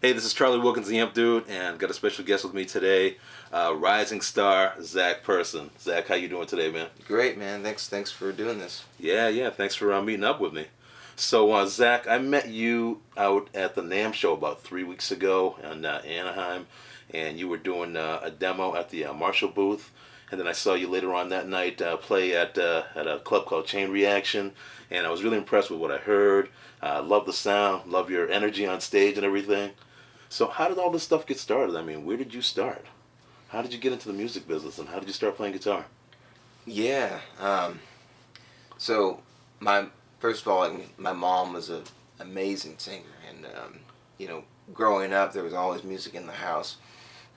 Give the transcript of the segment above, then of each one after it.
Hey, this is Charlie Wilkins, the Amp Dude, and got a special guest with me today, rising star Zach Person. Zach, how you doing today, man? Great, man. Thanks for doing this. Yeah. Thanks for meeting up with me. So, Zach, I met you out at the NAMM show about 3 weeks ago in Anaheim, and you were doing a demo at the Marshall booth. And then I saw you later on that night play at a club called Chain Reaction, and I was really impressed with what I heard. Love the sound, love your energy on stage and everything. So how did all this stuff get started? I mean, where did you start? How did you get into the music business, and how did you start playing guitar? Yeah. So my first of all, my mom was an amazing singer, and growing up there was always music in the house.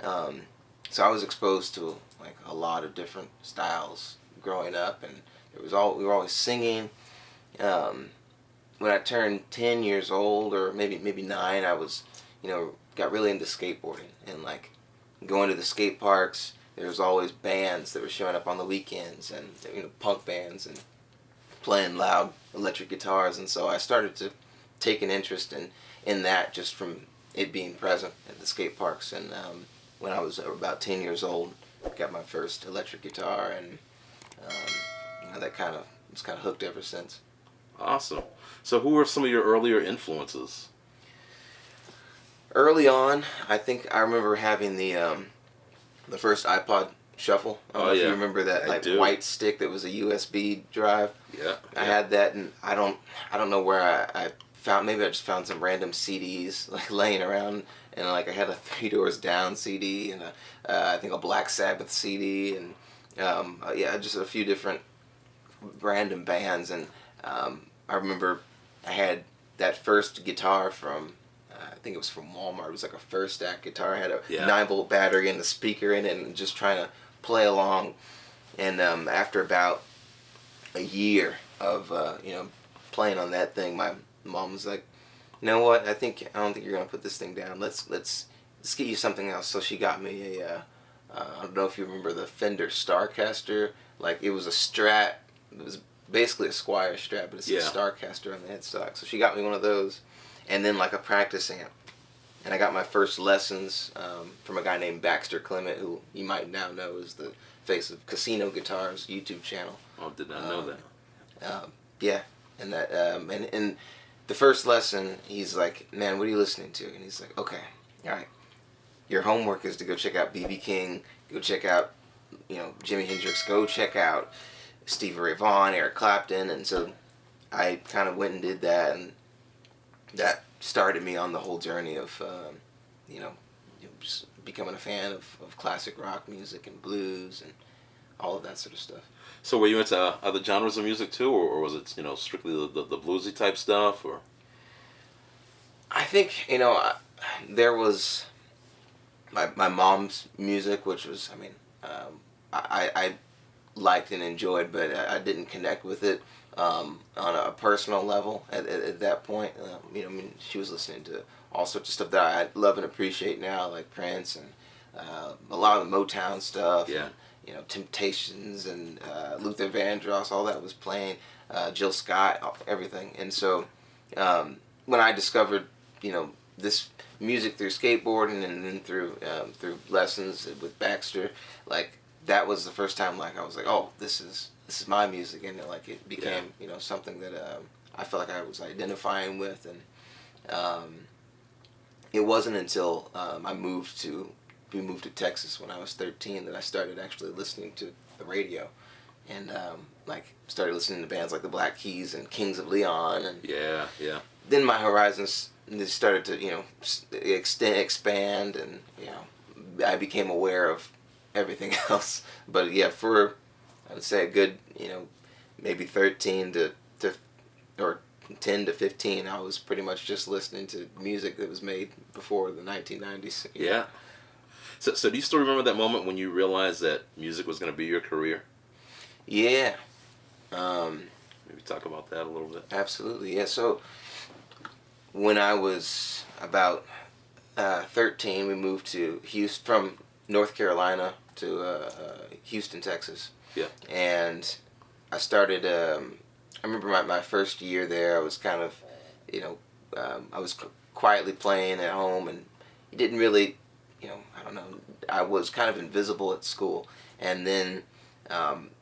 So I was exposed to like a lot of different styles growing up, and we were always singing. When I turned 10 years old, or maybe 9, I was got really into skateboarding and like going to the skate parks. There was always bands that were showing up on the weekends, and punk bands, and playing loud electric guitars. And so I started to take an interest in that just from it being present at the skate parks. And when I was about 10 years old, got my first electric guitar, and that kind of was kind of hooked ever since. Awesome. So who were some of your earlier influences? Early on, I think I remember having the first iPod Shuffle. I don't know if you remember that, like white stick that was a USB drive. Yeah. I had that, and I don't know where I found. Maybe I just found some random CDs like laying around, and like I had a Three Doors Down CD, and I think a Black Sabbath CD, and just a few different random bands. And I remember I had that first guitar from. I think it was from Walmart. It was like a first stack guitar. It had a 9-volt battery and a speaker in it, and just trying to play along. And after about a year of playing on that thing, my mom was like, "You know what? I don't think you're gonna put this thing down. Let's get you something else." So she got me a I don't know if you remember the Fender Starcaster. Like it was a Strat. It was basically a Squier Strat, but it's a Starcaster on the headstock. So she got me one of those. And then like a practice amp. And I got my first lessons from a guy named Baxter Clement, who you might now know is the face of Casino Guitars YouTube channel. Oh, did not know that. Yeah, and that and the first lesson, he's like, "Man, what are you listening to?" And he's like, "Okay, all right, your homework is to go check out B.B. King, go check out Jimi Hendrix, go check out Stevie Ray Vaughan, Eric Clapton." And so I kind of went and did that, and that started me on the whole journey of, just becoming a fan of classic rock music and blues and all of that sort of stuff. So were you into other genres of music too, or was it strictly the bluesy type stuff, or? I think there was my mom's music, which was I liked and enjoyed, but I didn't connect with it on a personal level at that point. She was listening to all sorts of stuff that I love and appreciate now, like Prince and a lot of the Motown stuff. Yeah. And, Temptations and Luther Vandross, all that was playing. Jill Scott, everything. And so when I discovered, this music through skateboarding and then through lessons with Baxter, like that was the first time like I was like, oh, this is my music, and like it became something that I felt like I was identifying with. And it wasn't until we moved to Texas when I was 13 that I started actually listening to the radio, and started listening to bands like the Black Keys and Kings of Leon. And then my horizons started to expand, and I became aware of everything else. But for I would say a good maybe 13 to or 10 to 15, I was pretty much just listening to music that was made before the 1990s. Yeah. So do you still remember that moment when you realized that music was going to be your career? Yeah. Maybe talk about that a little bit. Absolutely, yeah. So when I was about 13, we moved to Houston, from North Carolina to Houston, Texas. Yeah. And I started, I remember my first year there, I was kind of, I was quietly playing at home and you didn't really, I don't know. I was kind of invisible at school, and then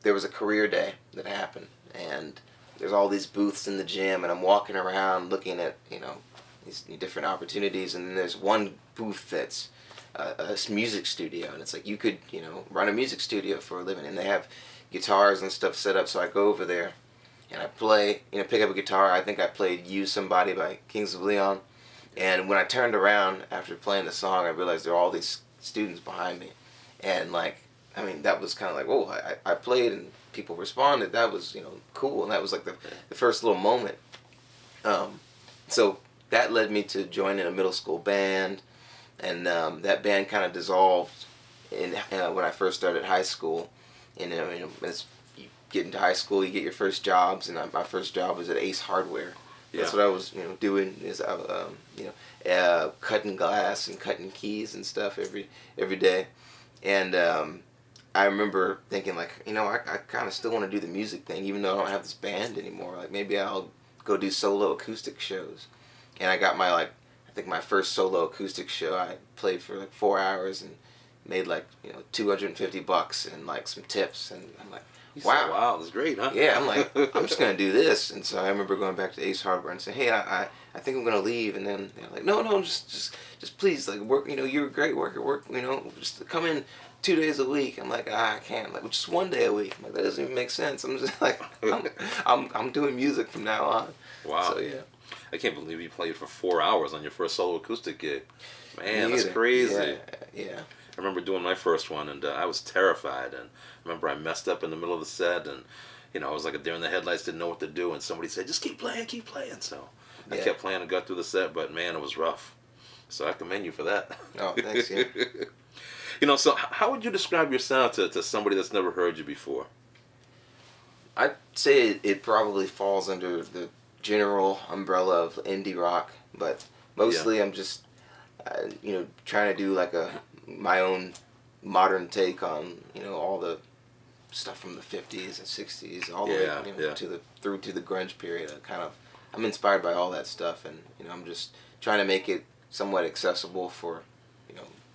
there was a career day that happened, and there's all these booths in the gym, and I'm walking around looking at these different opportunities, and then there's one booth that's a music studio, and it's like you could run a music studio for a living, and they have guitars and stuff set up. So I go over there and I play, pick up a guitar. I think I played "Use Somebody" by Kings of Leon, and when I turned around after playing the song, I realized there were all these students behind me, and that was kind of like, whoa, I played and people responded. That was cool, and that was like the first little moment. So that led me to joining a middle school band, and that band kind of dissolved when I first started high school. And as you get into high school, you get your first jobs, and my first job was at Ace Hardware. Yeah. That's what I was doing, is cutting glass and cutting keys and stuff every day. And I remember thinking, like, I kind of still want to do the music thing, even though I don't have this band anymore. Like, maybe I'll go do solo acoustic shows. And I got I think my first solo acoustic show, I played for like 4 hours and made like $250 and like some tips. And I'm like, wow. Wow, that's great, huh? Yeah, I'm like, I'm just going to do this. And so I remember going back to Ace Hardware and saying, hey, I think I'm going to leave. And then they're like, no, just please, like, work, you're a great worker, just come in 2 days a week. I'm like, I can't, like, just 1 day a week. I'm like, that doesn't even make sense. I'm just like, I'm doing music from now on. Wow. So, yeah. I can't believe you played for 4 hours on your first solo acoustic gig. Man, that's Either. crazy. Yeah. I remember doing my first one, and I was terrified. And I remember I messed up in the middle of the set, and I was like a deer in the headlights, didn't know what to do. And somebody said, "Just keep playing." So I kept playing and got through the set, but man, it was rough. So I commend you for that. Oh, thanks. Yeah. So how would you describe your sound to somebody that's never heard you before? I'd say it probably falls under the general umbrella of indie rock, but mostly I'm just trying to do like my own modern take on all the stuff from the 50s and 60s, all the way through to the grunge period. I'm inspired by all that stuff, and I'm just trying to make it somewhat accessible for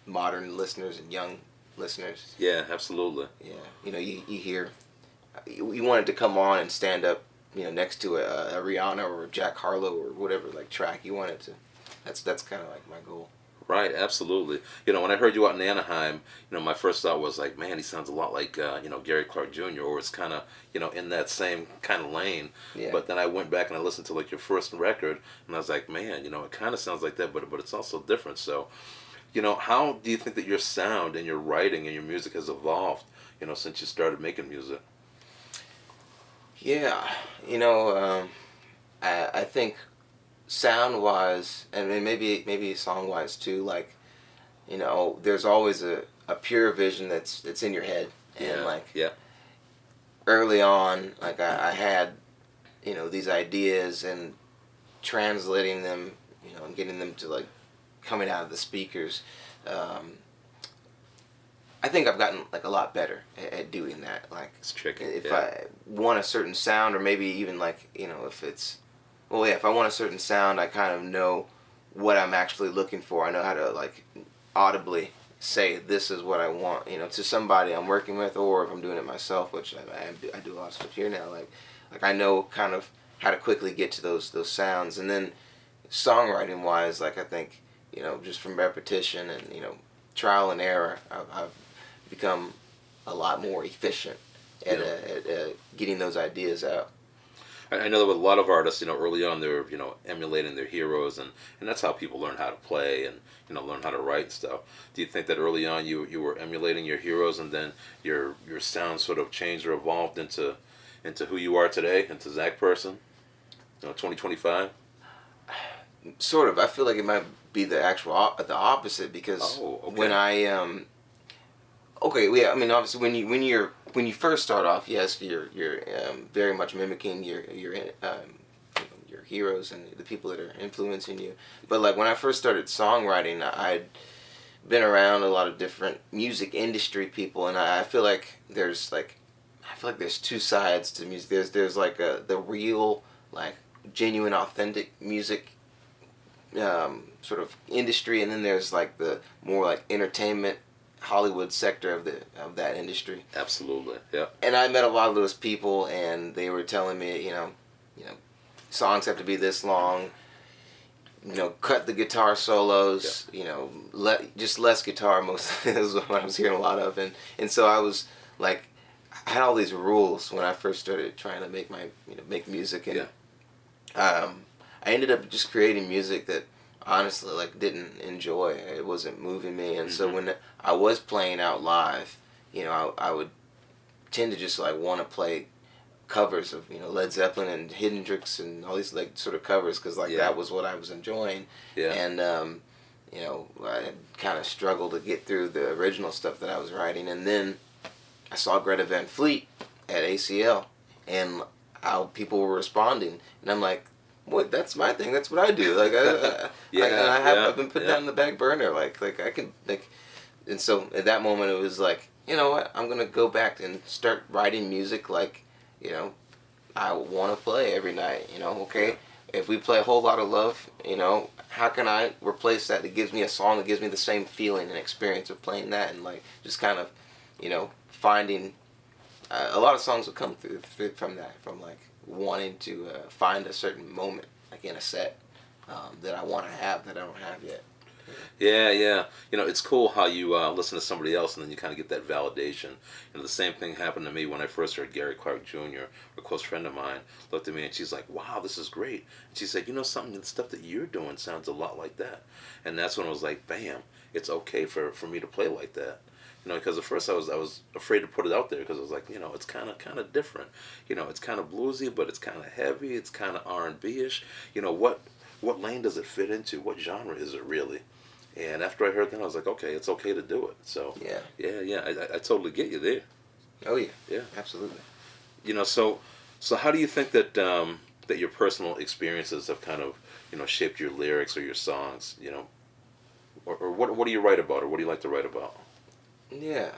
modern listeners and young listeners. Yeah, absolutely. Yeah, you hear, you want it to come on and stand up next to a Rihanna or a Jack Harlow or whatever track you want it to. That's kind of like my goal. Right, absolutely. When I heard you out in Anaheim, my first thought was like, man, he sounds a lot like, Gary Clark Jr., or it's kind of, in that same kind of lane. Yeah. But then I went back and I listened to like your first record, and I was like, man, it kind of sounds like that, but it's also different. So, how do you think that your sound and your writing and your music has evolved, since you started making music? Yeah, I think sound wise, and maybe song wise too, like there's always a pure vision that's in your head, and early on, like I had these ideas, and translating them, and getting them to like coming out of the speakers. I think I've gotten like a lot better at doing that. Like, it's tricky. If I want a certain sound, or maybe even like if I want a certain sound, I kind of know what I'm actually looking for. I know how to like audibly say, this is what I want, to somebody I'm working with, or if I'm doing it myself, which I do a lot of stuff here now. Like I know kind of how to quickly get to those sounds. And then songwriting wise, like I think just from repetition and trial and error, I've become a lot more efficient at getting those ideas out. I know that with a lot of artists, early on they're, emulating their heroes, and that's how people learn how to play and, learn how to write and stuff. Do you think that early on you were emulating your heroes, and then your sound sort of changed or evolved into who you are today, into Zach Person, 2025? Sort of. I feel like it might be the the opposite, because when I obviously when you first start off, yes, you're very much mimicking your heroes and the people that are influencing you. But like when I first started songwriting, I'd been around a lot of different music industry people, and I feel like there's two sides to music. There's like the real, like, genuine, authentic music sort of industry, and then there's like the more like entertainment Hollywood sector of that industry. Absolutely. Yeah. And I met a lot of those people, and they were telling me, you know, songs have to be this long. You know, cut the guitar solos. Yeah. You know, just less guitar. Most is what I was hearing a lot of, and so I was like, I had all these rules when I first started trying to make make music, and I ended up just creating music that honestly like didn't enjoy. It wasn't moving me, and so when I was playing out live, I would tend to just like want to play covers of Led Zeppelin and Hendrix and all these like sort of covers, because like that was what I was enjoying. Yeah. And I kind of struggled to get through the original stuff that I was writing, and then I saw Greta Van Fleet at ACL, and how people were responding, and I'm like, what? That's my thing. That's what I do. Like, I've been put down in the back burner. Like I can like, and so at that moment it was like, you know what? I'm gonna go back and start writing music like, I want to play every night. Okay, if we play a whole lot of love, how can I replace that? That gives me a song that gives me the same feeling and experience of playing that, and like just kind of, finding. A lot of songs will come through from that, from like wanting to find a certain moment, like in a set, that I want to have that I don't have yet. Yeah. It's cool how you listen to somebody else and then you kind of get that validation. The same thing happened to me when I first heard Gary Clark Jr., a close friend of mine, looked at me and she's like, wow, this is great. And she said, something, the stuff that you're doing sounds a lot like that. And that's when I was like, bam, it's okay for me to play like that. Because at first I was afraid to put it out there because I was like, it's kind of different. It's kind of bluesy, but it's kind of heavy. It's kind of R&B-ish. What lane does it fit into? What genre is it really? And after I heard that, I was like, okay, it's okay to do it. So yeah, I totally get you there. Oh yeah, absolutely. So how do you think that that your personal experiences have kind of shaped your lyrics or your songs? Or what do you write about, or what do you like to write about? Yeah,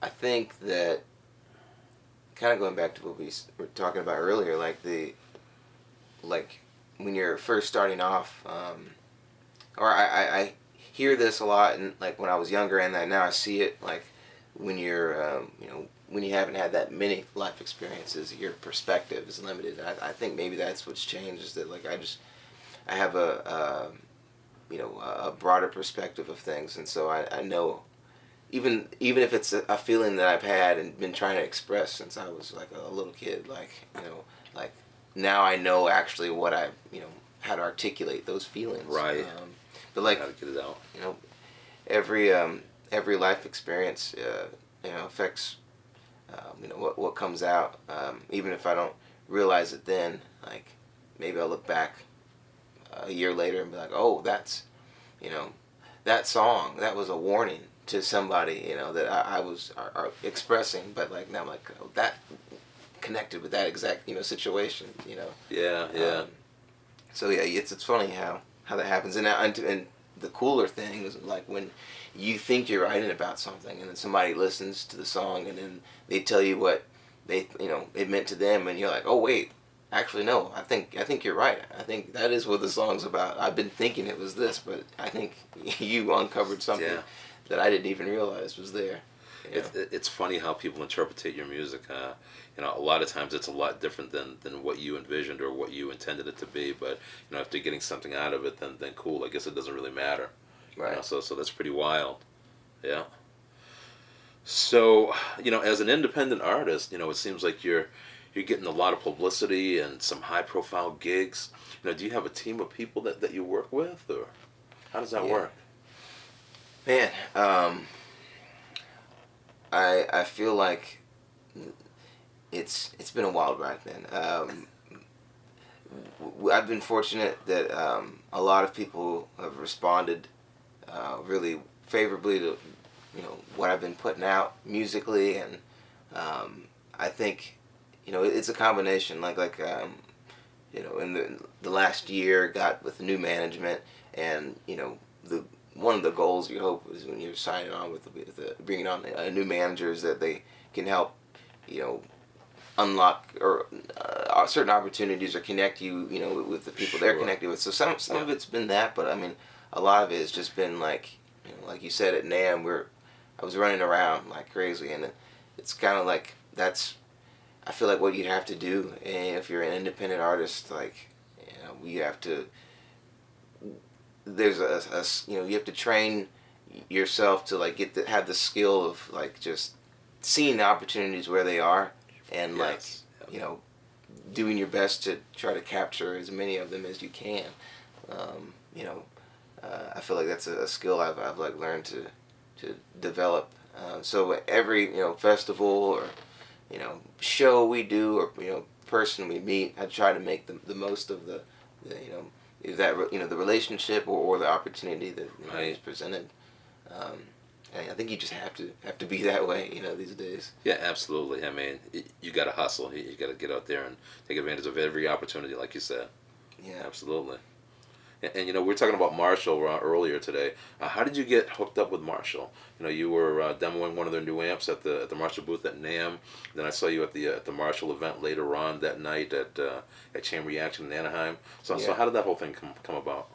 I think that kind of going back to what we were talking about earlier, like when you're first starting off, or I hear this a lot, and like when I was younger, and that now I see it like when you're, when you haven't had that many life experiences, your perspective is limited. I think maybe that's what's changed, is that like I have a broader perspective of things, and so I know, even if it's a feeling that I've had and been trying to express since I was like a little kid, like like now I know actually what how to articulate those feelings. Right. But like, how to get it out. Every life experience affects what comes out, even if I don't realize it then. Like maybe I'll look back a year later and be like, oh, that's, that song, that was a warning to somebody, that I was expressing, but like now I'm like, oh, that connected with that exact, situation, Yeah. So yeah, it's funny how that happens, and the cooler thing is like when you think you're writing about something, and then somebody listens to the song, and then they tell you what they, it meant to them, and you're like, oh wait, actually, no. I think you're right. I think that is what the song's about. I've been thinking it was this, but I think you uncovered something that I didn't even realize was there. It's funny how people interpret your music. A lot of times it's a lot different than what you envisioned or what you intended it to be. But if they're getting something out of it, then cool. I guess it doesn't really matter. Right. So that's pretty wild. Yeah. So as an independent artist, it seems like you're getting a lot of publicity and some high profile gigs. Do you have a team of people that you work with, or how does that work? Man, I feel like it's been a wild ride, man. I've been fortunate that a lot of people have responded really favorably to what I've been putting out musically, and I think it's a combination. In the last year, got with new management, and the one of the goals you hope is when you're signing on with bringing on a new manager is that they can help unlock or certain opportunities or connect you, with the people they're Sure. connected with. So some Yeah. of it's been that, but I mean, a lot of it has just been like, like you said at NAMM, I was running around like crazy, and it's kind of like that's, I feel like what you have to do, and if you're an independent artist, like, you have to, there's you have to train yourself to like have the skill of like just seeing the opportunities where they are, and like, Yes. doing your best to try to capture as many of them as you can. Um, you know, I feel like that's a skill I've like learned to develop. So every festival or show we do, or person we meet, I try to make the most of the either that the relationship, or the opportunity that Right. is presented. Um, and I think you just have to be that way these days. Yeah, absolutely. I mean, you got to hustle. You got to get out there and take advantage of every opportunity, like you said. Yeah. Absolutely. And we were talking about Marshall earlier today. How did you get hooked up with Marshall? You were demoing one of their new amps at the Marshall booth at NAMM. Then I saw you at the Marshall event later on that night at Chain Reaction in Anaheim. So Yeah. how did that whole thing come about?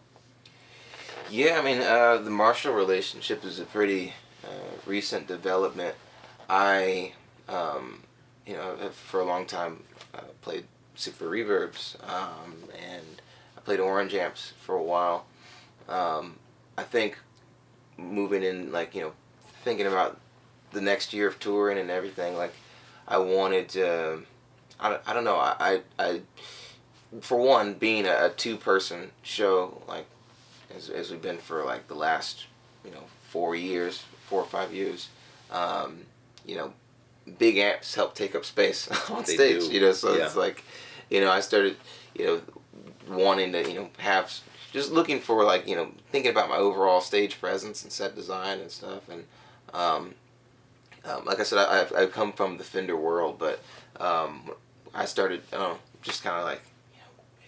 Yeah, I mean, the Marshall relationship is a pretty recent development. I, have for a long time played Super Reverbs, and I played Orange Amps for a while. I think moving in, like, thinking about the next year of touring and everything, like, I wanted to, I don't know, I for one, being a two-person show, like, as we've been for like the last 4 or 5 years, you know big amps help take up space on They stage, do. so Yeah. it's like, I started wanting to have, just looking for, like, thinking about my overall stage presence and set design and stuff. And um, like I said, I've come from the Fender world, but I started, just kind of like,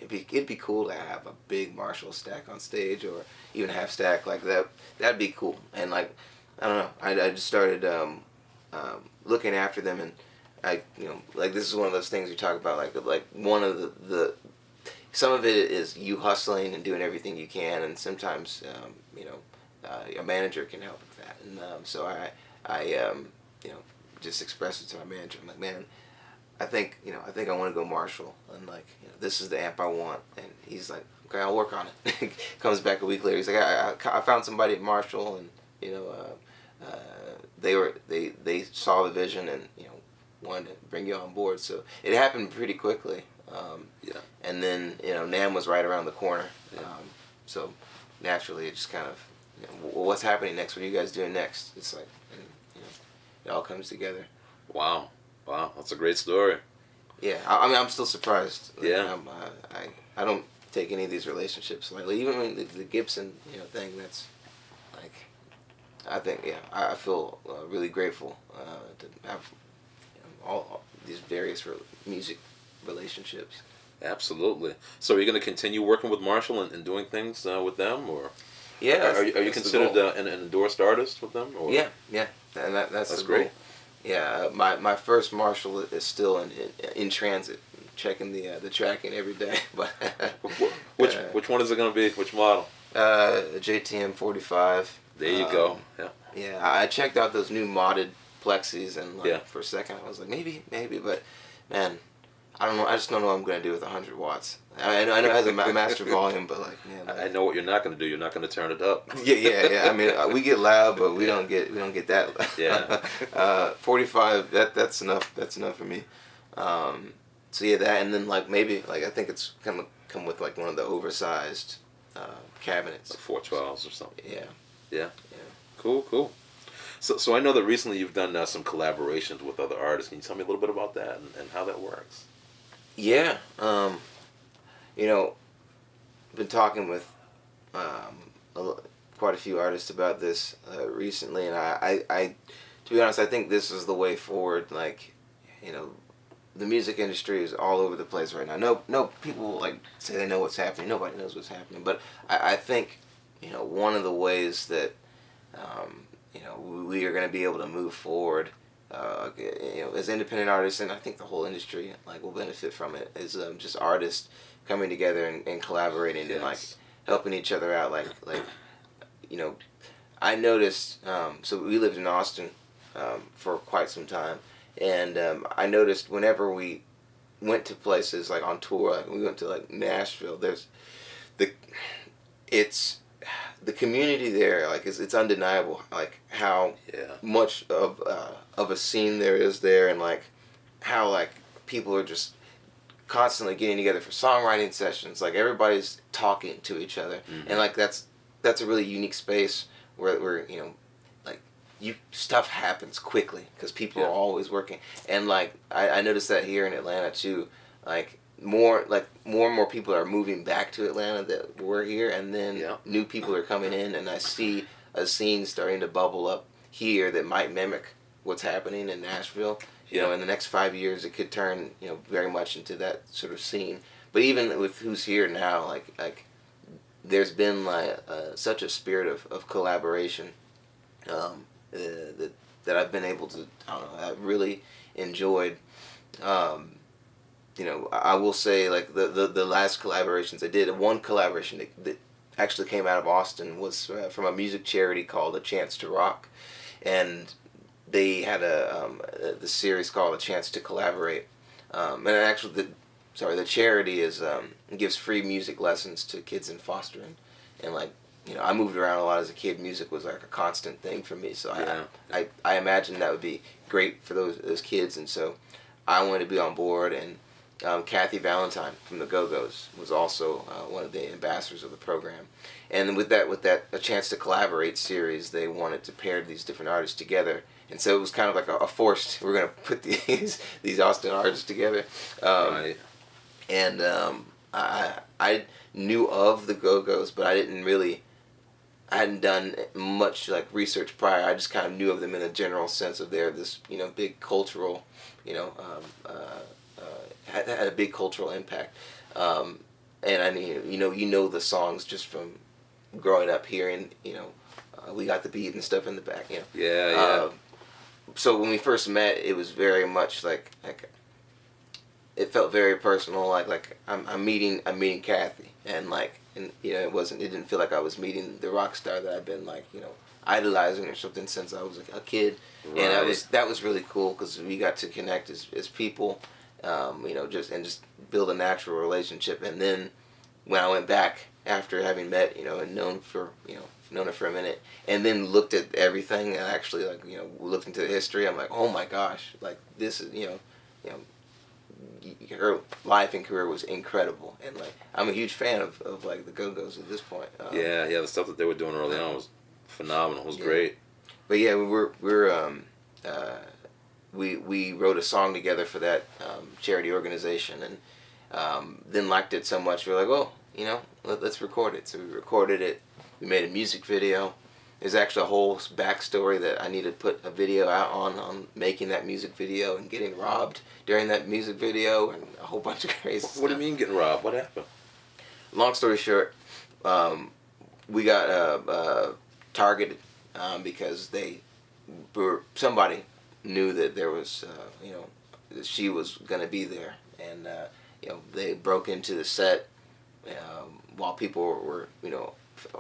it'd be cool to have a big Marshall stack on stage, or even half stack like that. That'd be cool. And like, I don't know, I just started looking after them, and I like, this is one of those things you talk about, like one of the some of it is you hustling and doing everything you can, and sometimes a manager can help with that. And so I just expressed it to my manager. I'm like, man, I think I want to go Marshall, and like, this is the amp I want. And he's like, okay, I'll work on it. Comes back a week later, he's like, I found somebody at Marshall, and they saw the vision, and wanted to bring you on board. So it happened pretty quickly. Yeah. And then NAMM was right around the corner. Yeah. So naturally, it just kind of, well, what's happening next? What are you guys doing next? It's like, and, it all comes together. Wow. That's a great story. Yeah, I mean, I'm still surprised. Like, Yeah. I don't take any of these relationships lightly. Even when the Gibson thing, that's like, I think, yeah, I feel really grateful to have all these various music relationships. Absolutely. So are you going to continue working with Marshall and doing things with them, or Yeah, are you that's the considered goal. an endorsed artist with them? Or? Yeah, and that's That's the great. goal. Yeah, my first Marshall is still in transit, checking the tracking every day. But Which one is it going to be? Which model? JTM 45. There you go. Yeah. Yeah, I checked out those new modded plexis, and like, Yeah. for a second I was like, maybe, but man, I don't know. I just don't know what I'm gonna do with 100 watts. I know it has a master volume, but like, man, I know what you're not going to do. You're not going to turn it up. yeah. I mean, we get loud, but we don't get that loud. Yeah. 45. That's enough. That's enough for me. So yeah, that, and then like, maybe, like, I think it's come with like one of the oversized cabinets. Like 412s or something. Yeah. Yeah. Yeah. Cool. So I know that recently you've done some collaborations with other artists. Can you tell me a little bit about that and how that works? Yeah. Been talking with quite a few artists about this recently, and I, to be honest, I think this is the way forward. Like, the music industry is all over the place right now. No, people like say they know what's happening. Nobody knows what's happening. But I think, one of the ways that we are going to be able to move forward as independent artists, and I think the whole industry like will benefit from it. Is just artists coming together and collaborating and like Yes. helping each other out. You know, I noticed. So we lived in Austin for quite some time, and I noticed whenever we went to places like on tour, like we went to like Nashville. There's the it's the community there. Like it's undeniable. Like how Yeah. much of a scene there is there, and like how like people are just constantly getting together for songwriting sessions. Like everybody's talking to each other, and like that's a really unique space where like you stuff happens quickly because people Yeah. are always working. And like I noticed that here in Atlanta too. Like more and more people are moving back to Atlanta that were here, and then Yeah. new people are coming in, and I see a scene starting to bubble up here that might mimic what's happening in Nashville. Yeah. In the next 5 years, it could turn, very much into that sort of scene. But even with who's here now, like there's been like such a spirit of collaboration that I've been able to, I don't know, I really enjoyed. I will say like the last collaborations I did, one collaboration that actually came out of Austin was from a music charity called A Chance to Rock, and they had the series called A Chance to Collaborate, and actually the charity is gives free music lessons to kids in fostering, and like I moved around a lot as a kid. Music was like a constant thing for me, so Yeah. I imagine that would be great for those kids, and so I wanted to be on board. And Kathy Valentine from the Go-Go's was also one of the ambassadors of the program. And with that A Chance to Collaborate series, they wanted to pair these different artists together. And so it was kind of like a forced, we're going to put these Austin artists together. Right. And I knew of the Go-Go's, but I hadn't done much like research prior. I just kind of knew of them in a general sense of they're this big cultural, had a big cultural impact. And I mean, the songs just from growing up hearing, We Got the Beat and stuff in the back, Yeah. Yeah. So when we first met, it was very much like it felt very personal. Like I'm meeting Kathy, and it didn't feel like I was meeting the rock star that I've been idolizing or something since I was a kid. Right. And that was really cool because we got to connect as people. Just build a natural relationship. And then when I went back after having met, and known her for a minute, and then looked at everything and actually looked into the history, I'm like, oh my gosh, like this is her life and career was incredible, and like I'm a huge fan of like the Go-Go's at this point. Yeah. The stuff that they were doing early on was phenomenal. It was great. But yeah, we wrote a song together for that charity organization, and then liked it so much we're like, oh, let's record it. So we recorded it. We made a music video. There's actually a whole backstory that I need to put a video out on making that music video and getting robbed during that music video and a whole bunch of crazy stuff. What do you mean getting robbed? What happened? Long story short, we got targeted because somebody knew that there was that she was going to be there, and they broke into the set while people were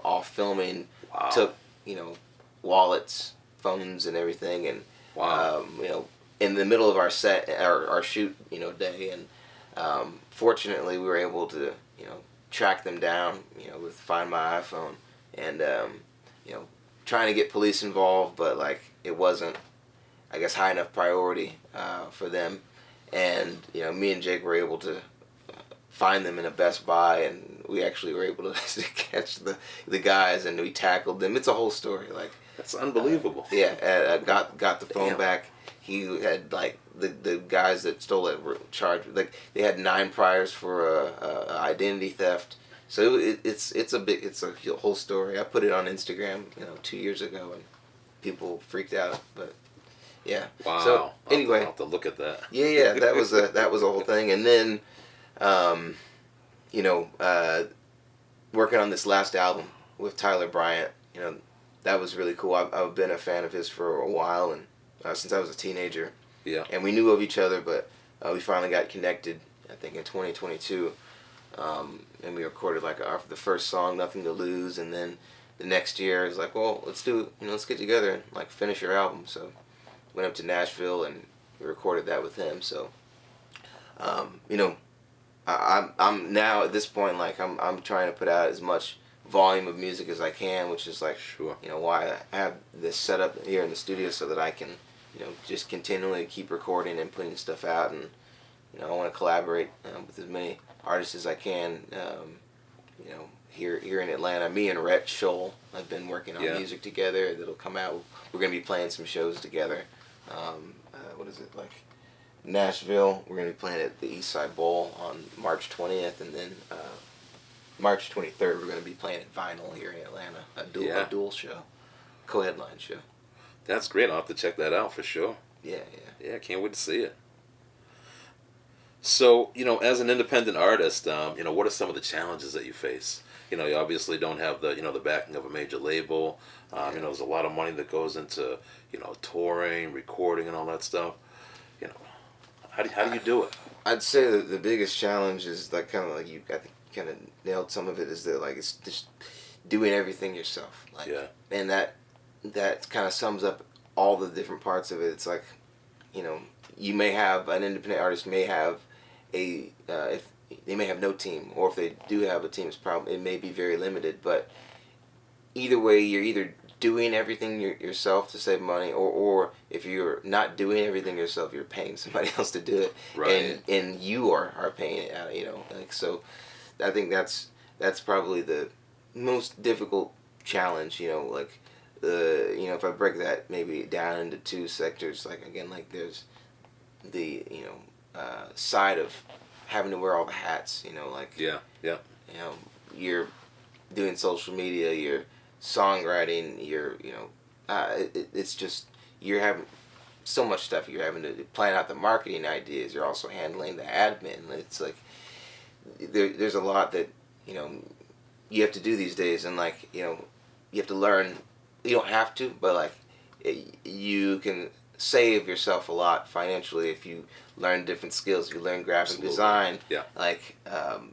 all filming. Wow. Took wallets, phones, and everything, and Wow. in the middle of our set, our shoot day, and fortunately we were able to track them down with Find My iPhone, and trying to get police involved, but like it wasn't, I guess, high enough priority for them. And me and Jake were able to find them in a Best Buy, and we actually were able to catch the guys, and we tackled them. It's a whole story. Like That's unbelievable. got the phone Damn. back. He had like the guys that stole it were charged. Like they had 9 priors for identity theft. So it's a whole story. I put it on Instagram 2 years ago, and people freaked out. But yeah. Wow. So anyway, I'll have to look at that. yeah, that was a whole thing. And then, working on this last album with Tyler Bryant, that was really cool. I've been a fan of his for a while, and since I was a teenager. Yeah. And we knew of each other, but we finally got connected, I think, in 2022. And we recorded like the first song, "Nothing to Lose," and then the next year it's like, well, let's get together and like finish your album. So went up to Nashville and we recorded that with him. So you know, I'm now at this point, like I'm trying to put out as much volume of music as I can, which is like, Sure. you know, why I have this set up here in the studio so that I can, you know, just continually keep recording and putting stuff out. And you know, I want to collaborate with as many artists as I can. You know, here in Atlanta, me and Rhett Scholl have been working on music together that'll come out. We're gonna be playing some shows together. What is it, like Nashville? We're gonna be playing at the East Side Bowl on March 20th, and then March 23rd we're gonna be playing at Vinyl here in Atlanta. A dual show, co-headline show. That's great. I'll have to check that out for sure. Yeah. Yeah, can't wait to see it. So, you know, as an independent artist, you know, what are some of the challenges that you face? You know, you obviously don't have the, you know, the backing of a major label. You know, there's a lot of money that goes into, you know, touring, recording, and all that stuff. You know, how do you do it? I'd say that the biggest challenge is like kind of like I think you kind of nailed some of it, is that like it's just doing everything yourself. Like, and that kind of sums up all the different parts of it. It's like, you know, you may have an independent artist may have if they may have no team, or if they do have a team, it may be very limited. But either way, you're either doing everything yourself to save money, or if you're not doing everything yourself, you're paying somebody else to do it, right? And you are paying it out. You know, like, so I think that's probably the most difficult challenge. You know, like you know, if I break that maybe down into two sectors, like again, like there's the, you know, side of having to wear all the hats, you know, like you know, you're doing social media, you're songwriting, you're, you know, it's just, you're having so much stuff. You're having to plan out the marketing ideas. You're also handling the admin. It's like there's a lot that, you know, you have to do these days, and like, you know, you have to learn. You don't have to, but like you can save yourself a lot financially if you learn different skills. If you learn graphic design, like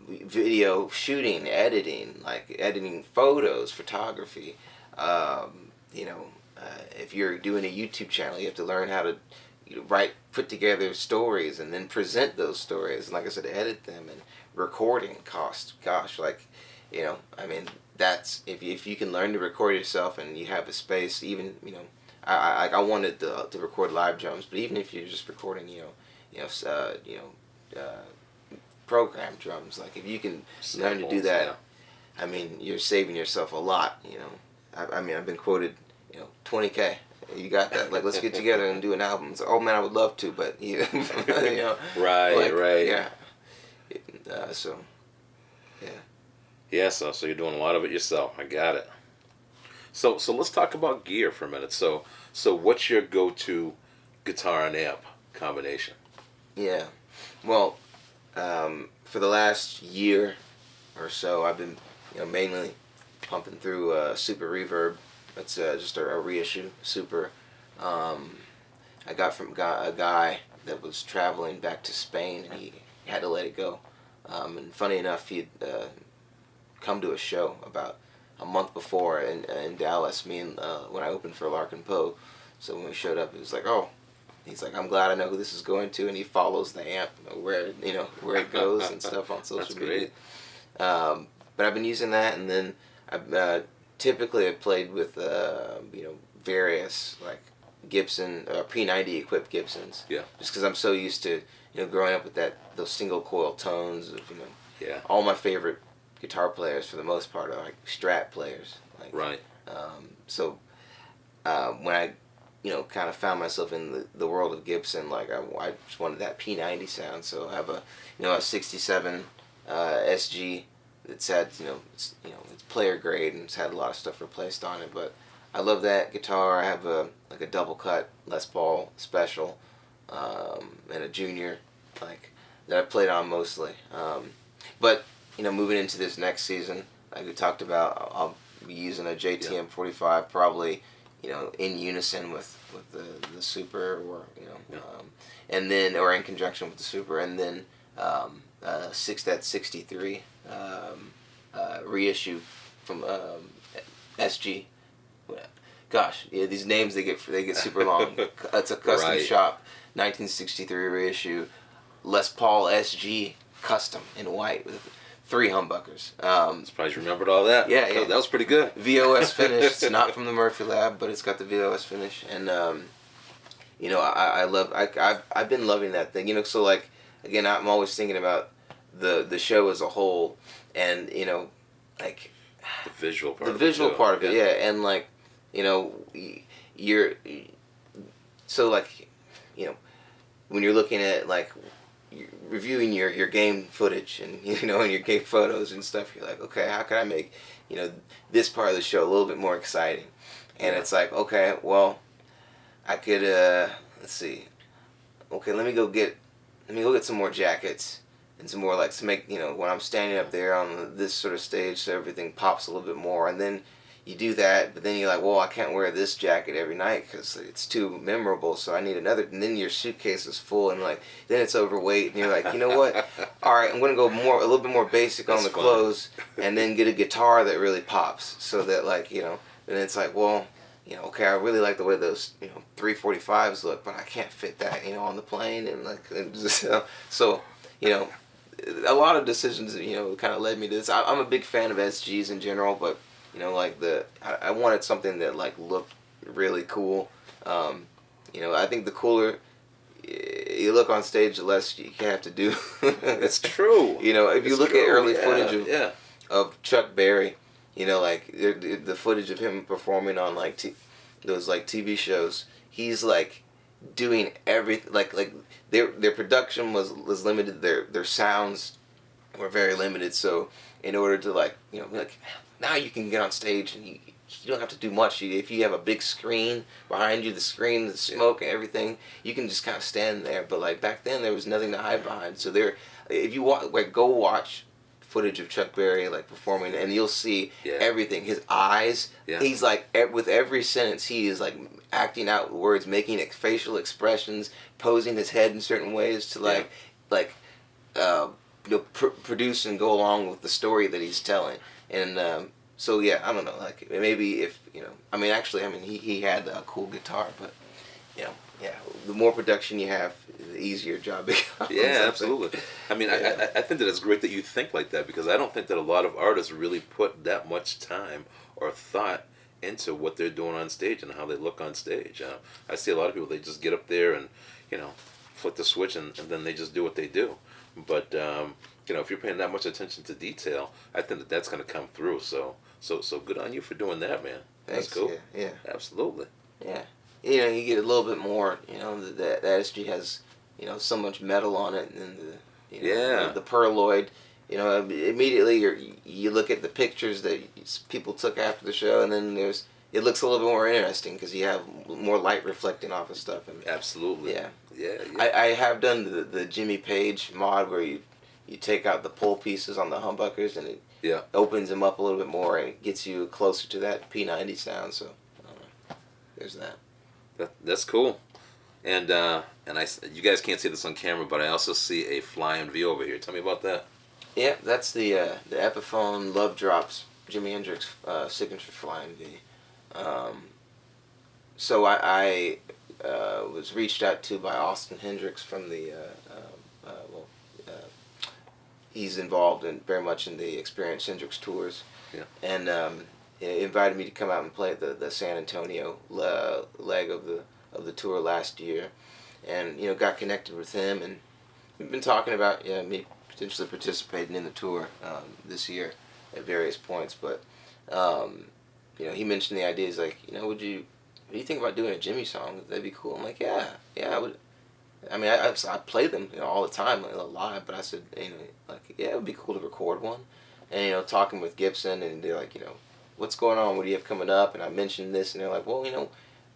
video shooting, editing, like editing photos, photography. You know, if you're doing a YouTube channel, you have to learn how to, you know, put together stories and then present those stories. And like I said, edit them, and recording cost. Gosh, like, you know, I mean, that's if you can learn to record yourself and you have a space, even, you know. I wanted to record live drums, but even if you're just recording, program drums, like if you can learn to do that, I mean, you're saving yourself a lot. You know, I mean, I've been quoted, you know, $20K. You got that? Like, let's get together and do an album. So, oh man, I would love to, but you know, right, yeah. So you're doing a lot of it yourself. I got it. So let's talk about gear for a minute. So what's your go-to guitar and amp combination? Yeah, well, for the last year or so, I've been, you know, mainly pumping through Super Reverb. That's just a reissue Super. I got from a guy that was traveling back to Spain, and he had to let it go. And funny enough, he'd come to a show about a month before in Dallas, when I opened for Larkin Poe. So when we showed up, it was like, oh, he's like, I'm glad I know who this is going to, and he follows the amp, where it goes and stuff on social media. But I've been using that, and then I've typically played with various like Gibson P90 equipped Gibsons. Yeah. Just because I'm so used to, you know, growing up with those single coil tones of, you know. Yeah. All my favorite guitar players, for the most part, are like Strat players. Like, right. So when I, you know, kind of found myself in the world of Gibson, like I just wanted that P90 sound. So I have a 67 SG that's had, it's player grade, and it's had a lot of stuff replaced on it. But I love that guitar. I have a double cut Les Paul Special, and a Junior, like, that I played on mostly. But moving into this next season, like we talked about, I'll be using a JTM 45 probably in unison with the Super, or Yeah. and then, or in conjunction with the Super, and then that 63 reissue from SG. Gosh, yeah, these names they get super long. It's a custom Right. shop, 1963 reissue, Les Paul SG custom in white with 3 humbuckers. Surprised you remembered all that. Yeah, yeah. That was pretty good. VOS finish. It's not from the Murphy Lab, but it's got the VOS finish, and I love. I've been loving that thing. So like, again, I'm always thinking about the show as a whole, and like The visual part. the of it, visual too. part of it, yeah, and like, you're so like, when you're looking at like reviewing your game footage and and your game photos and stuff, you're like, okay, how can I make this part of the show a little bit more exciting? And Yeah. it's like, okay, well, I could let's see, okay, let me go get some more jackets and some more, like, to make when I'm standing up there on this sort of stage, so everything pops a little bit more, and then you do that, but then you're like, well, I can't wear this jacket every night because it's too memorable, so I need another. And then your suitcase is full, and like, then it's overweight, and you're like, you know what? All right, I'm gonna go a little bit more basic on That's the fun. clothes, and then get a guitar that really pops, so that, like, and it's like, well, okay, I really like the way those 345s look, but I can't fit that on the plane, and like, and just, so a lot of decisions kind of led me to this. I'm a big fan of SGs in general, but like I wanted something that like looked really cool. I think the cooler you look on stage, the less you have to do. It's true. If you It's look at true, early yeah, footage yeah. of Chuck Berry, like the footage of him performing on like those like TV shows, he's like doing everything, like their production was limited, their sounds were very limited, so in order to like now you can get on stage and you don't have to do much. If you have a big screen behind you, the screen, the smoke, and everything, you can just kind of stand there. But like back then, there was nothing to hide behind. So if you go watch footage of Chuck Berry like performing, and you'll see everything. His eyes, he's like with every sentence, he is like acting out words, making facial expressions, posing his head in certain ways to produce and go along with the story that he's telling. And so yeah, I don't know, like maybe if he had a cool guitar, but the more production you have, the easier job becomes. Yeah, absolutely. I mean, I think that it's great that you think like that, because I don't think that a lot of artists really put that much time or thought into what they're doing on stage and how they look on stage. I see a lot of people, they just get up there and flip the switch and then they just do what they do. But if you're paying that much attention to detail, I think that that's going to come through. So good on you for doing that, man. Thanks. That's cool. Yeah. Absolutely. Yeah. You get a little bit more. The SG has so much metal on it, and the Perloid. Immediately you look at the pictures that people took after the show, and then it looks a little bit more interesting because you have more light reflecting off of stuff. And Absolutely. yeah. Yeah. I have done the Jimmy Page mod where you take out the pull pieces on the humbuckers and it opens them up a little bit more and it gets you closer to that P90 sound. So there's that. That's cool. And you guys can't see this on camera, but I also see a flying V over here. Tell me about that. Yeah, that's the Epiphone Love Drops Jimi Hendrix signature flying V. So I was reached out to by Austin Hendricks from the he's involved very much in the Experience Hendrix tours. Yeah. And he invited me to come out and play the San Antonio leg of the tour last year, and got connected with him, and we've been talking about me potentially participating in the tour this year at various points. But he mentioned the idea. He's like, what do you think about doing a Jimmy song? That'd be cool. I'm like, yeah, I would. I mean, I play them all the time live, but I said, it would be cool to record one. And talking with Gibson, and they're like, what's going on? What do you have coming up? And I mentioned this, and they're like, well,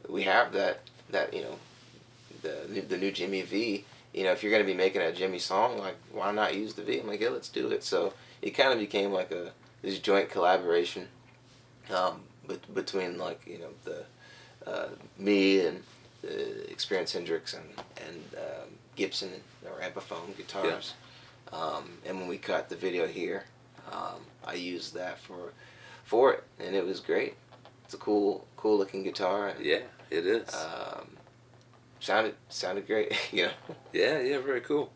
we have that the new Jimmy V. If you're gonna be making a Jimmy song, like, why not use the V? I'm like, yeah, let's do it. So it kind of became like this joint collaboration between like me and Experience Hendrix and Gibson or Epiphone guitars. And when we cut the video here, I used that for it, and it was great. It's a cool looking guitar. And, Yeah, it is. Sounded great, you know. Yeah, very cool.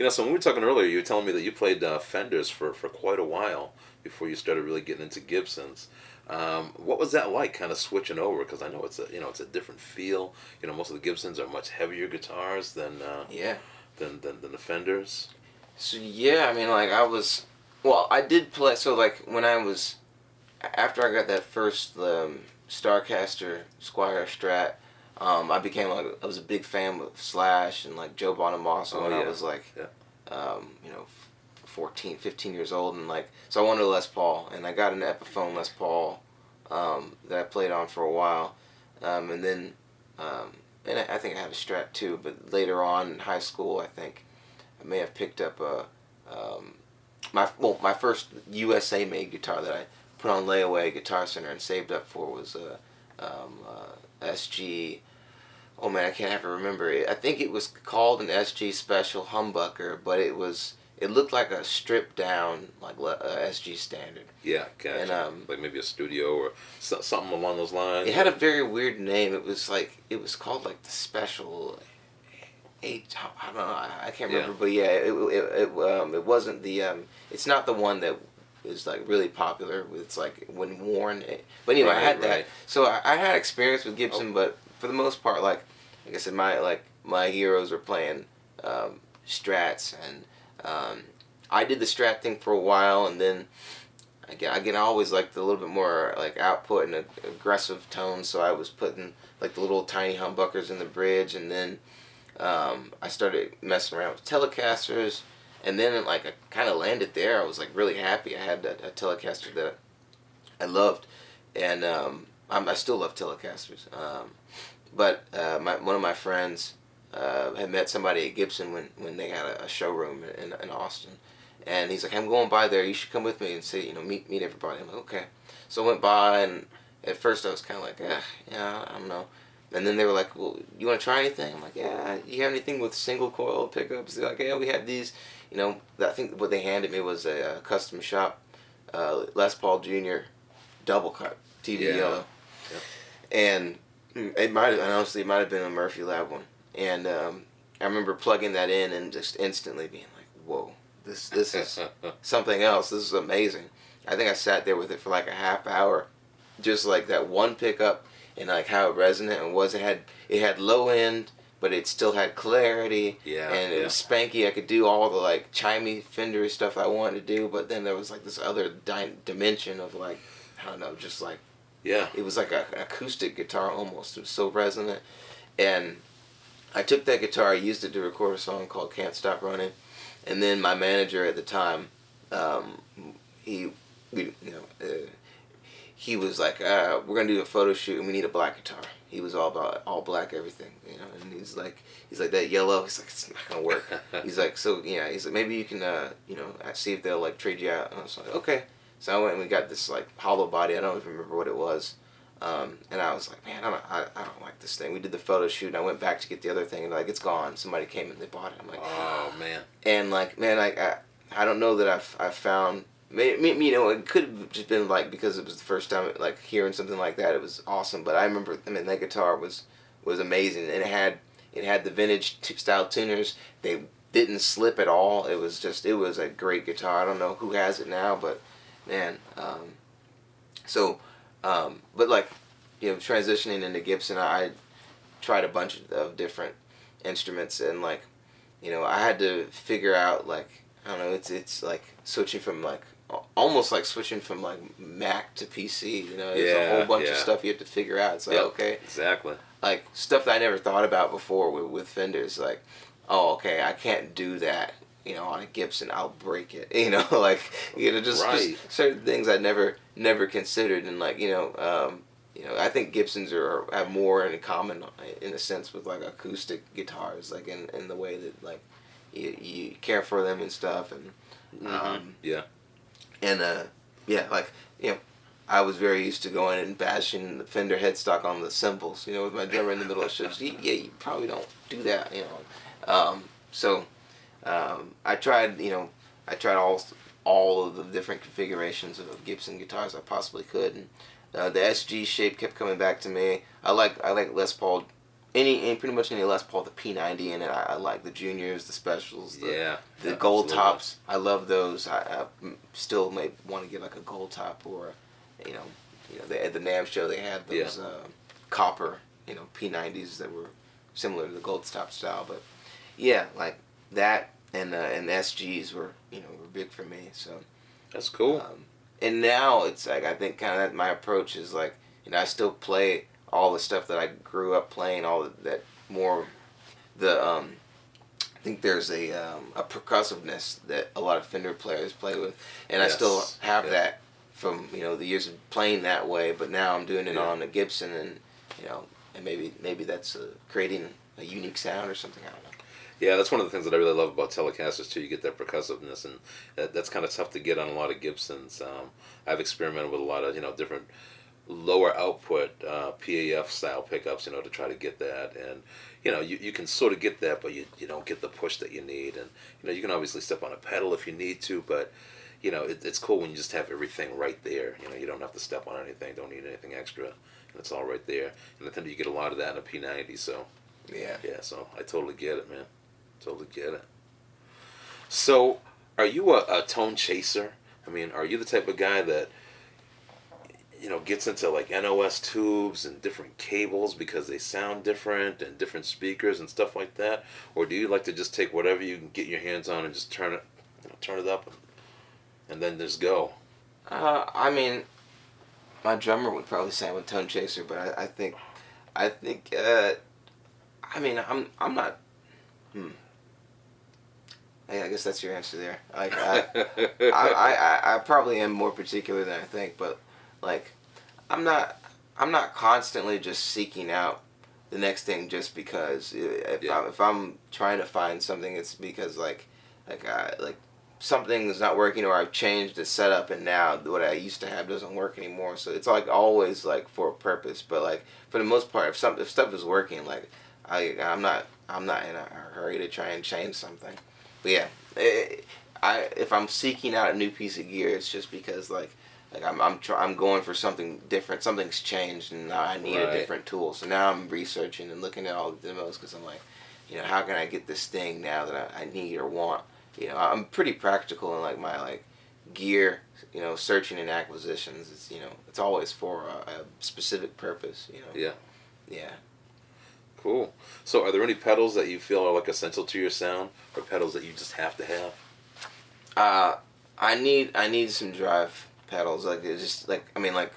So when we were talking earlier, you were telling me that you played Fenders for quite a while before you started really getting into Gibsons. What was that like, kind of switching over? Because I know it's a different feel. Most of the Gibsons are much heavier guitars than than the Fenders. So yeah, I mean, like I did play. So like when after I got that first Starcaster Squire Strat, I became I was a big fan of Slash and like Joe Bonamassa when I was like, 14, 15 years old, and like so I wanted a Les Paul, and I got an Epiphone Les Paul that I played on for a while, and then and I think I had a Strat too, but later on in high school I think I may have picked up my first USA made guitar that I put on layaway at Guitar Center and saved up for was SG. Oh man, I can't ever remember it. I think it was called an SG Special Humbucker, but it looked like a stripped down like SG Standard. Yeah, gotcha. And like maybe a Studio or something along those lines. It had a very weird name. It was called like the Special. I don't know. I can't remember, but yeah, it wasn't the. It's not the one that is like really popular. It's like when worn. But anyway, I had that. Right. So I had experience with Gibson, but for the most part, like I said, my heroes were playing Strats, and I did the Strat thing for a while, and then I always liked the little bit more like output and aggressive tones. So I was putting like the little tiny humbuckers in the bridge, and then I started messing around with Telecasters, and then like I kind of landed there. I was like really happy. I had a Telecaster that I loved, and I still love Telecasters. But one of my friends had met somebody at Gibson when they had a showroom in Austin, and he's like, "I'm going by there. You should come with me and see, meet everybody." I'm like, "Okay." So I went by, and at first I was kind of like, yeah, I don't know. And then they were like, "Well, you want to try anything?" I'm like, "Yeah, you have anything with single coil pickups?" They're like, "Yeah, we have these." I think what they handed me was a custom shop Les Paul Jr. double cut TV yellow. Yeah. And honestly, it might have been a Murphy Lab one. And I remember plugging that in and just instantly being like, "Whoa, this is something else. This is amazing." I think I sat there with it for like a half hour, just like that one pickup. And like how resonant it was. It had low end, but it still had clarity. Yeah. And it was spanky. I could do all the like chimey, Fendery stuff I wanted to do, but then there was like this other dimension of like, I don't know, just like, yeah. It was like an acoustic guitar almost. It was so resonant. And I took that guitar, I used it to record a song called Can't Stop Running. And then my manager at the time, he was like, "We're gonna do a photo shoot and we need a black guitar." He was all about all black everything, And he's like that yellow. He's like, "It's not gonna work." He's like, "So yeah." He's like, "Maybe you can, see if they'll like trade you out." And I was like, "Okay." So I went and we got this like hollow body. I don't even remember what it was. And I was like, "Man, I don't like this thing." We did the photo shoot, and I went back to get the other thing, and like, "It's gone." Somebody came and they bought it. I'm like, "Oh man." And like, man, I don't know that I've found. Maybe, it could have just been like because it was the first time like hearing something like that. It was awesome, but I remember, that guitar was amazing, and it had the vintage style tuners. They didn't slip at all. It was a great guitar. I don't know who has it now, but man. But like, transitioning into Gibson, I tried a bunch of different instruments, and like, I had to figure out like, I don't know. It's like switching from like. Almost like switching from like Mac to PC, there's a whole bunch of stuff you have to figure out. It's like, okay, exactly, like stuff that I never thought about before with Fenders. Like, oh, okay, I can't do that, on a Gibson. I'll break it, just certain things I never considered, and like, I think Gibsons have more in common in a sense with like acoustic guitars, like in the way that like you care for them and stuff, and yeah. And like I was very used to going and bashing the Fender headstock on the cymbals, with my drummer in the middle of shows. Yeah, you probably don't do that. I tried, I tried all of the different configurations of Gibson guitars I possibly could, and the SG shape kept coming back to me. I like Les Paul, pretty much any Les Paul, the P90 in it. I like the juniors, the specials, the gold tops. I love those. I still may want to get like a gold top, or at the NAMM show they had those copper P90s that were similar to the gold top style, but yeah, like that and SGs were big for me. So that's cool. And now it's like I think kind of my approach is like I still play all the stuff that I grew up playing, all that more the I think there's a percussiveness that a lot of Fender players play with, and I still have that from the years of playing that way. But now I'm doing it on a Gibson, and and maybe that's creating a unique sound or something. I don't know. Yeah, that's one of the things that I really love about Telecasters too. You get that percussiveness, and that's kind of tough to get on a lot of Gibsons. I've experimented with a lot of different lower output PAF style pickups, to try to get that, and you can sort of get that, but you don't get the push that you need, and you can obviously step on a pedal if you need to, but it's cool when you just have everything right there. You don't have to step on anything, don't need anything extra, and it's all right there. And I think you get a lot of that in a P90. So yeah, so I totally get it, man. Totally get it. So, are you a tone chaser? I mean, are you the type of guy that gets into like NOS tubes and different cables because they sound different, and different speakers and stuff like that? Or do you like to just take whatever you can get your hands on and just turn it up and then just go? I mean, my drummer would probably say I'm a tone chaser, but I think I mean I'm not. I guess that's your answer there. Like I probably am more particular than I think, but like I'm not constantly just seeking out the next thing just because if I'm trying to find something, it's because like something is not working, or I've changed the setup and now what I used to have doesn't work anymore. So it's like always like for a purpose, but like for the most part, if stuff is working, like I'm not in a hurry to try and change something. But yeah, if I'm seeking out a new piece of gear, it's just because like I'm going for something different. Something's changed, and now I need a different tool. So now I'm researching and looking at all the demos because I'm like, how can I get this thing now that I need or want? I'm pretty practical in like my like gear, searching and acquisitions. It's it's always for a specific purpose. Yeah. Yeah. Cool. So, are there any pedals that you feel are like essential to your sound, or pedals that you just have to have? I need some drive pedals. Like it's just like I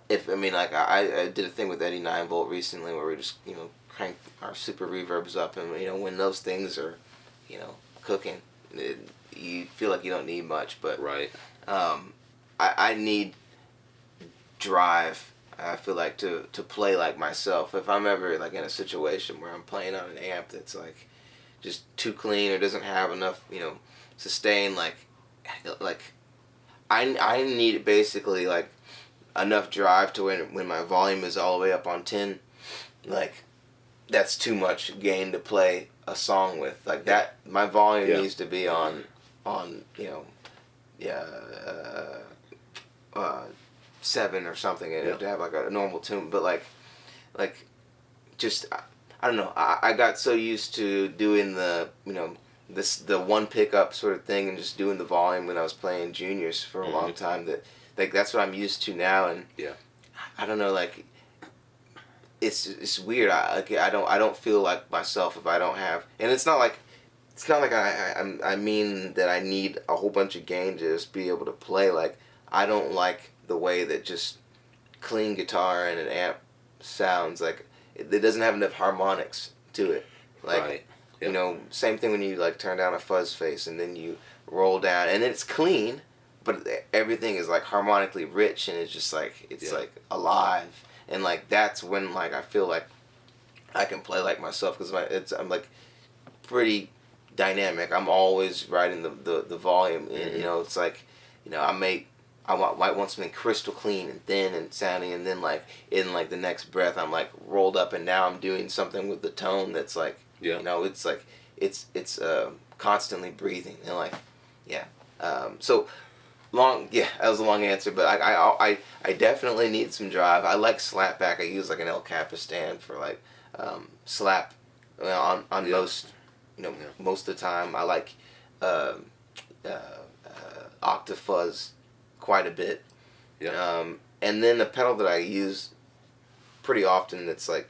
did a thing with Eddie 9-volt recently where we just crank our super reverbs up, and when those things are cooking, you feel like you don't need much, but I need drive. I feel like to play like myself. If I'm ever like in a situation where I'm playing on an amp that's like just too clean or doesn't have enough sustain, like I need basically like enough drive to when my volume is all the way up on 10, like that's too much gain to play a song with. Like that, my volume needs to be on 7 or something, and to have like a normal tune. But like just I don't know. I got so used to doing the the one pickup sort of thing and just doing the volume when I was playing juniors for a long time that like that's what I'm used to now. And I don't know, like it's weird. I don't feel like myself if I don't have, and it's not like I mean that I need a whole bunch of gain to just be able to play. Like I don't like the way that just clean guitar and an amp sounds. Like it doesn't have enough harmonics to it. Like same thing when you like turn down a fuzz face and then you roll down and it's clean, but everything is like harmonically rich and it's just like like alive. And like that's when like I feel like I can play like myself because I'm like pretty dynamic. I'm always riding the volume. And, it's like I may might want something crystal clean and thin and sounding, and then like in like the next breath I'm like rolled up, and now I'm doing something with the tone that's like, Yeah. it's like it's constantly breathing and like, yeah. So long, yeah, that was a long answer, but I definitely need some drive. I like slapback. I use like an El Capistan for like slap on most, most of the time. I like uh, Octafuzz quite a bit. Yeah. And then a pedal that I use pretty often that's like,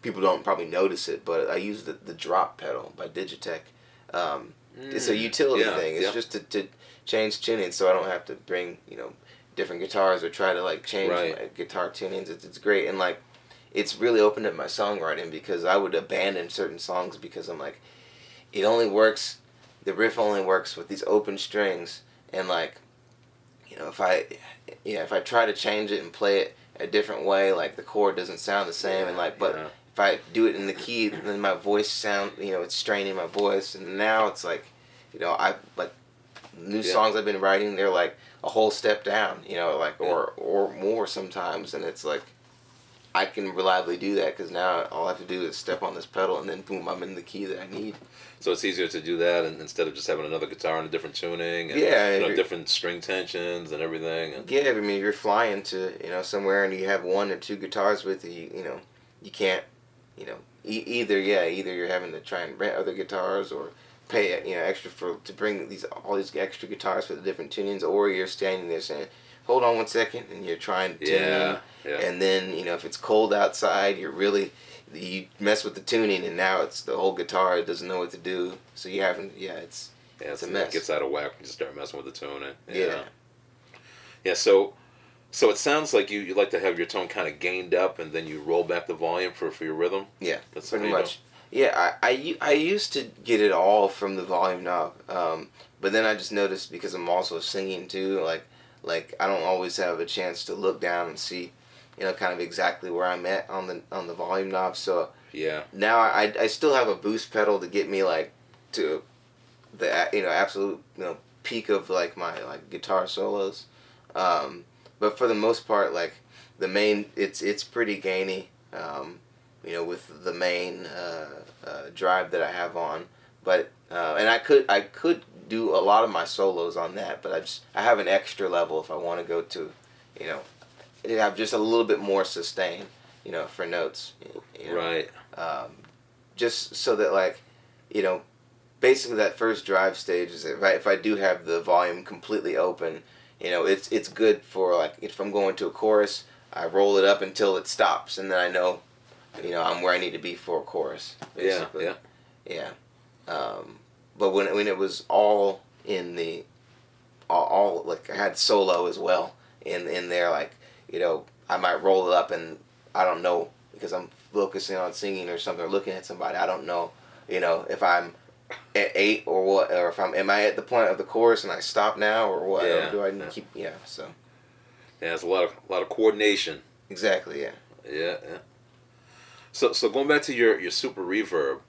people don't probably notice it, but I use the drop pedal by Digitech. It's a utility thing. It's just to change tuning, so I don't have to bring different guitars or try to like change my guitar tunings. It's great, and like it's really opened up my songwriting, because I would abandon certain songs because I'm like, it only works, the riff only works with these open strings, and like, if I try to change it and play it a different way, like the chord doesn't sound the same, and like, but if I do it in the key, then my voice sound, it's straining my voice, and now it's like, I like new songs I've been writing, they're like a whole step down, like or more sometimes, and it's like I can reliably do that because now all I have to do is step on this pedal, and then boom, I'm in the key that I need. So it's easier to do that, and instead of just having another guitar in a different tuning, and different string tensions and everything. And I mean, if you're flying to somewhere and you have one or two guitars with you, you can't, either you're having to try and rent other guitars or pay extra to bring all these extra guitars for the different tunings, or you're standing there saying, hold on 1 second, and you're trying to tune, and then if it's cold outside, you mess with the tuning, and now it's the whole guitar, it doesn't know what to do, so you haven't, it's a mess. It gets out of whack when you start messing with the tuning. So it sounds like you like to have your tone kind of gained up, and then you roll back the volume for your rhythm. That's pretty much. I used to get it all from the volume knob, but then I just noticed, because I'm also singing too, like I don't always have a chance to look down and see kind of exactly where I'm at on the volume knob. So now I still have a boost pedal to get me like to the absolute peak of like my like guitar solos, but for the most part, like the main, it's pretty gainy, with the main drive that I have on, but and I could do a lot of my solos on that, but I have an extra level if I want to go to have just a little bit more sustain, for notes, right, just so that like, basically that first drive stage is if I do have the volume completely open, it's good for like if I'm going to a chorus, I roll it up until it stops, and then I know, I'm where I need to be for a chorus, basically. But when it was all in the all like I had solo as well in there, like I might roll it up, and I don't know, because I'm focusing on singing or something, or looking at somebody, I don't know if I'm at 8 or what, or if am I at the point of the chorus and I stop now, or what, or do I need to keep so it's a lot of coordination. Exactly. So going back to your Super Reverb,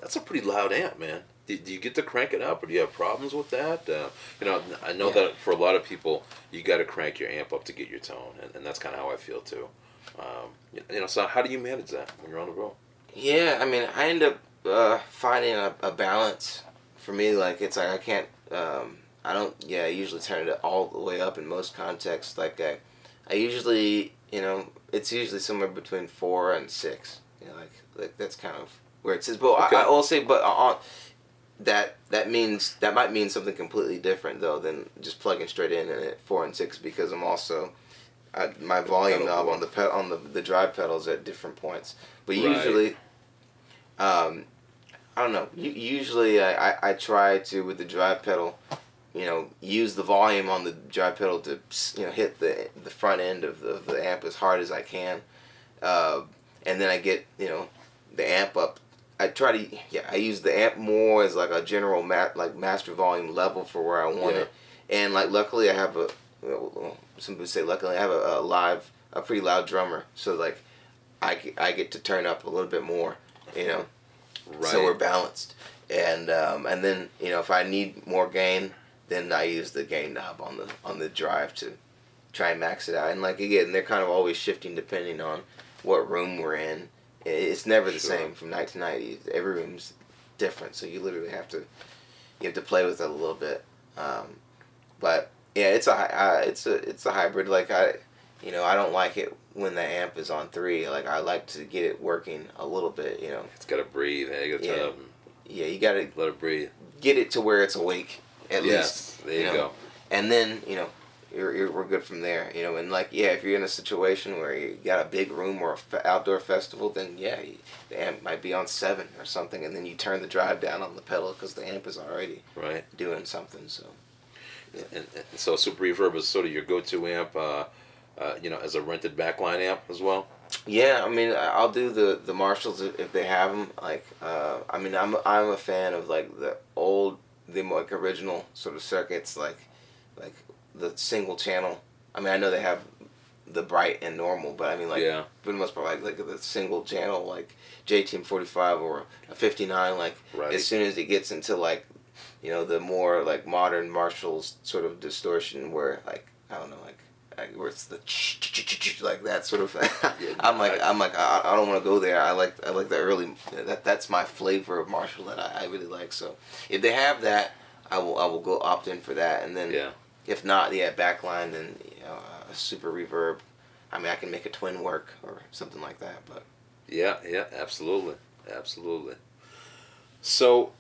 that's a pretty loud amp, man. Do you get to crank it up, or do you have problems with that? I know that for a lot of people, you got to crank your amp up to get your tone, and that's kind of how I feel too. So how do you manage that when you're on the road? I mean, I end up finding a balance. For me, like it's like I can't. I don't. I usually turn it all the way up in most contexts. Like I usually, it's usually somewhere between 4 and 6. Like that's kind of where it says. But okay. I will say, but that might mean something completely different though than just plugging straight in at 4 and 6, because I'm also my volume knob on the drive pedals at different points. But usually, I don't know. Usually I try to, with the drive pedal, use the volume on the drive pedal to hit the front end of the amp as hard as I can, and then I get the amp up. I try to I use the amp more as like a general master volume level for where I want it, and like luckily I have some people say luckily I have a pretty loud drummer, so like I get to turn up a little bit more, so we're balanced, and then if I need more gain, then I use the gain knob on the drive to try and max it out. And like again, they're kind of always shifting depending on what room we're in. It's never the Sure. same from night to night. Every room's different, so you literally have to play with it a little bit. But yeah, it's a hybrid. Like I don't like it when the amp is on 3. Like I like to get it working a little bit. It's got to breathe. Hey, you got to Yeah. Yeah, you gotta let it breathe. get it to where it's awake at Yes, least. there you go. And then we're good from there. And like if you're in a situation where you got a big room or a outdoor festival, then the amp might be on 7 or something, and then you turn the drive down on the pedal because the amp is already Right. doing something. So And so Super Reverb is sort of your go-to amp, as a rented backline amp as well. yeah, I mean I'll do the Marshalls if they have them. Like I mean I'm a fan of like the like original sort of circuits like the single channel. I mean I know they have the bright and normal, but I mean like Yeah. for the most part like the single channel like JTM 45 or a 59. Like Right. as soon as it gets into like the more like modern Marshalls sort of distortion where like I don't know like where it's the like that sort of I'm like I don't want to go there. I like the early that's my flavor of Marshall that I really like. So if they have that, I will go opt in for that. And then Yeah. if not, backline, then a Super Reverb. I mean I can make a twin work or something like that. But Yeah, absolutely, absolutely. So,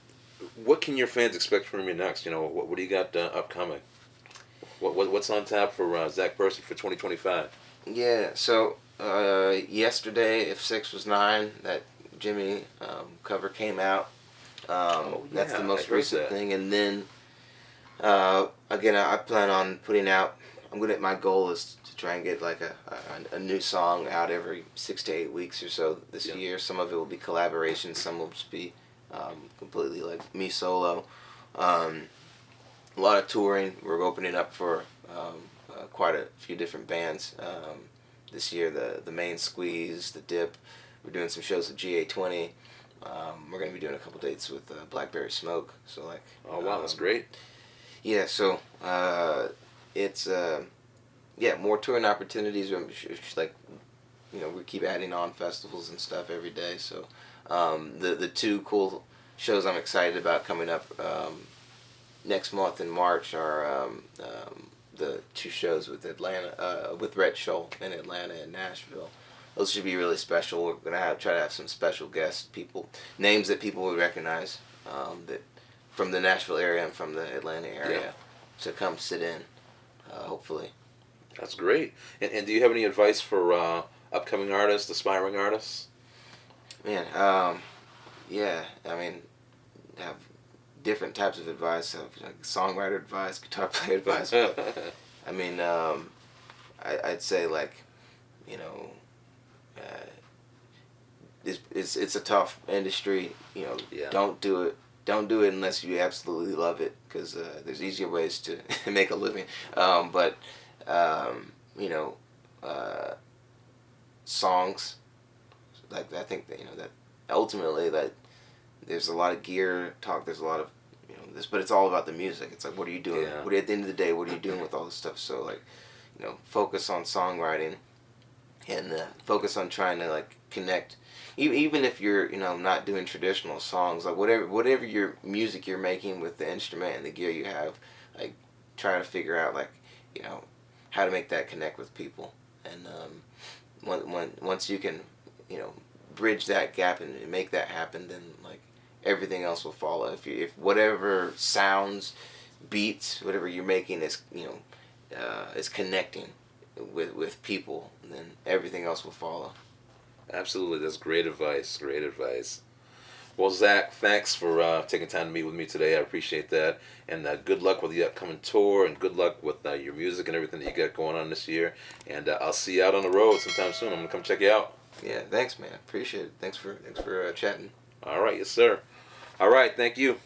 what can your fans expect from you next? What do you got upcoming? What's on tap for Zach Person for 2025? yeah, so yesterday, If 6 Was 9, that Jimmy cover came out. That's the I most heard recent that. thing. And then, again, I plan on putting out, my goal is to try and get like a new song out every 6 to 8 weeks or so this Yeah. year. Some of it will be collaborations, some will just be completely like me solo. A lot of touring. We're opening up for quite a few different bands this year. The Main Squeeze, the Dip. We're doing some shows with GA20. We're going to be doing a couple dates with Blackberry Smoke. So like. Oh wow, that's great. Yeah. So it's more touring opportunities. Like we keep adding on festivals and stuff every day. So the two cool shows I'm excited about coming up. Next month in March are the 2 shows with with Red Shoal in Atlanta and Nashville. Those should be really special. We're gonna try to have some special guests, names that people would recognize, that from the Nashville area and from the Atlanta area, to come sit in, hopefully. That's great. And do you have any advice for upcoming artists, aspiring artists? Man, yeah. I mean, have different types of advice, like songwriter advice, guitar player advice. But, I mean, I'd say like, it's a tough industry. Yeah. Don't do it. Don't do it unless you absolutely love it, because there's easier ways to make a living. But songs, like I think that ultimately that. There's a lot of gear talk. There's a lot of this, but it's all about the music. It's like, what are you doing? Yeah. At the end of the day, what are you doing with all this stuff? So like, focus on songwriting, and focus on trying to like connect. Even if you're not doing traditional songs, like whatever your music you're making with the instrument and the gear you have, like try to figure out like how to make that connect with people. And once you can bridge that gap and make that happen, then like everything else will follow. If whatever sounds, beats, whatever you're making is is connecting with people, then everything else will follow. Absolutely, that's great advice. Great advice. Well, Zach, thanks for taking time to meet with me today. I appreciate that, and good luck with the upcoming tour, and good luck with your music and everything that you got going on this year. And I'll see you out on the road sometime soon. I'm gonna come check you out. Yeah, thanks, man. Appreciate it. Thanks for chatting. All right, yes, sir. All right, thank you.